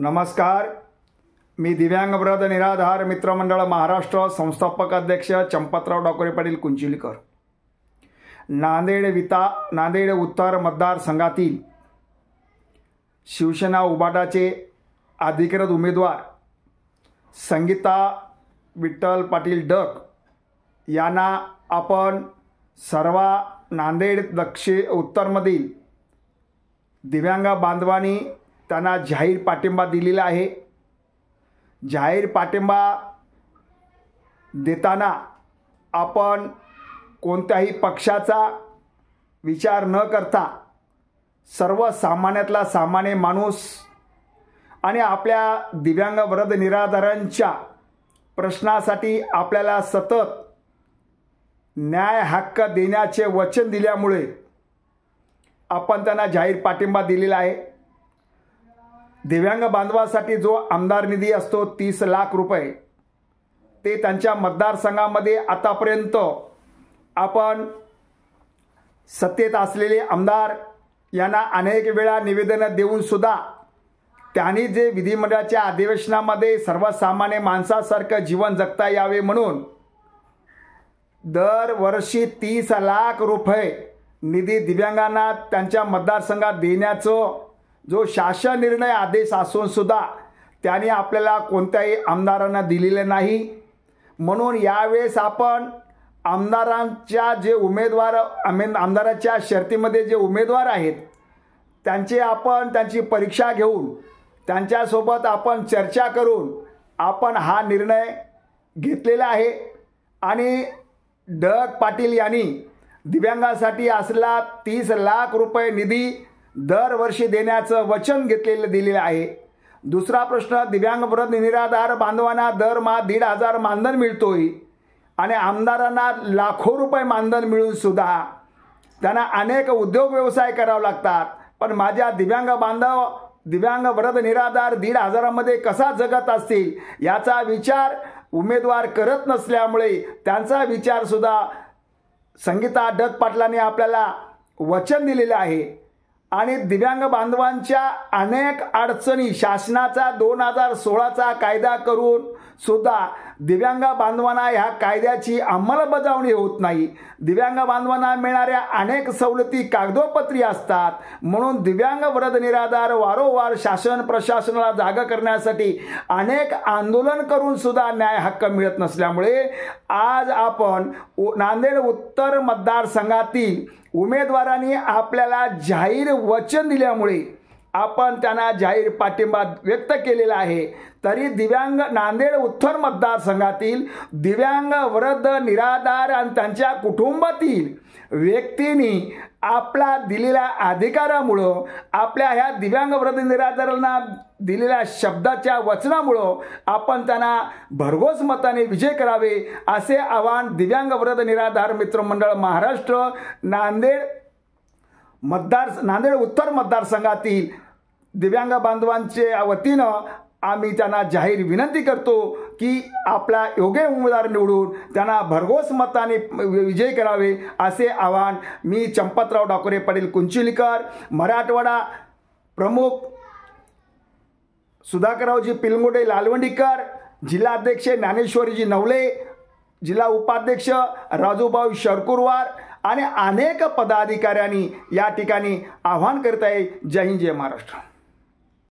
नमस्कार. मी दिव्यांग विरोध निराधार मित्रमंडळ महाराष्ट्र संस्थापक अध्यक्ष चंपतराव डाकोरे पाटील कुंचिलकर. नांदेड उत्तर मतदारसंघातील शिवसेना उबाटाचे अधिकृत उमेदवार संगीता विठ्ठल पाटील डक यांना आपण सर्व नांदेड उत्तरमधील दिव्यांग बांधवांनी त्यांना जाहीर पाठिंबा दिलेला आहे. जाहीर पाठिंबा देताना आपण कोणत्याही पक्षाचा विचार न करता सर्वसामान्यातला सामान्य माणूस आणि आपल्या दिव्यांग वृद्ध निराधारांच्या प्रश्नासाठी आपल्याला सतत न्याय हक्क देण्याचे वचन दिल्यामुळे आपण त्यांना जाहीर पाठिंबा दिलेला आहे. दिव्यांग बांधवासाठी जो आमदार निधी असतो 30 लाख रुपये, ते त्यांच्या मतदारसंघामध्ये आतापर्यंत आपण सत्तेत असलेले आमदार यांना अनेक वेळा निवेदन देऊन सुद्धा त्यांनी जे विधिमंडळाच्या अधिवेशनामध्ये सर्वसामान्य माणसासारखं जीवन जगता यावे म्हणून दरवर्षी 30 लाख रुपये निधी दिव्यांगांना त्यांच्या मतदारसंघात देण्याचं जो शासन निर्णय आदेश असून सुद्धा त्यांनी आपल्याला कोणत्याही आमदारांना दिलेले नाही. म्हणून यावेळेस आपण आमदारांच्या जे उमेदवार आमदाराच्या शर्तीमध्ये जे उमेदवार आहेत त्यांची परीक्षा घेऊन त्यांच्यासोबत आपण चर्चा करून आपण हा निर्णय घेतलेला आहे. आणि डक पाटील यांनी दिव्यांगासाठी असला 30 लाख रुपये निधी दरवर्षी देण्याचं वचन दिलेलं आहे. दुसरा प्रश्न, दिव्यांग वृद्ध निराधार बांधवांना दरमहा 1,500 मानधन मिळतोय आणि आमदारांना लाखो रुपये मानधन मिळून सुद्धा त्यांना अनेक उद्योग व्यवसाय करावे लागतात. पण माझ्या दिव्यांग वृद्ध निराधार 1,500 मध्ये कसा जगत असतील याचा विचार उमेदवार करत नसल्यामुळे त्यांचा विचार सुद्धा संगीता डक पाटलांनी आपल्याला वचन दिलेले आहे. आणि दिव्यांग बांधवांच्या अनेक अडचणी शासनाचा 2016चा कायदा करून सुद्धा दिव्यांग बांधवांना ह्या कायद्याची अंमलबजावणी होत नाही. दिव्यांग बांधवांना मिळणाऱ्या अनेक सवलती कागदोपत्री असतात. म्हणून दिव्यांग वृद्ध निराधार वारंवार शासन प्रशासनाला जागा करण्यासाठी अनेक आंदोलन करून सुद्धा न्याय हक्क मिळत नसल्यामुळे आज आपण नांदेड उत्तर मतदारसंघातील उमेदवारांनी आपल्याला जाहीर वचन दिल्यामुळे आपण त्यांना जाहीर पाठिंबा व्यक्त केलेला आहे. तरी नांदेड उत्तर मतदारसंघातील दिव्यांग वृद्ध निराधार आणि त्यांच्या कुटुंबातील व्यक्तींनी आपला दिलेल्या अधिकारामुळं आपल्या ह्या दिव्यांग वृद्ध निराधारांना दिलेल्या शब्दाच्या वचनामुळं आपण त्यांना भरघोस मताने विजय करावे असे आवाहन दिव्यांग वृद्ध निराधार मित्रमंडळ महाराष्ट्र नांदेड उत्तर मतदारसंघातील दिव्यांग बांधवांच्या वतीनं आम्ही त्यांना जाहीर विनंती करतो की आपला योग्य उमेदवार निवडून त्यांना भरघोस मताने विजय करावे असे आवाहन मी चंपतराव डाकोरे पाटील कुंचिलकर, मराठवाडा प्रमुख सुधाकररावजी पिलमुडे लालवंडीकर, जिल्हाध्यक्ष ज्ञानेश्वरीजी नवले, जिल्हा उपाध्यक्ष राजूभाऊ शरकुरवार आणि अनेक पदाधिकाऱ्यांनी या ठिकाणी आवाहन करत आहे. जय हिंद, जय महाराष्ट्र.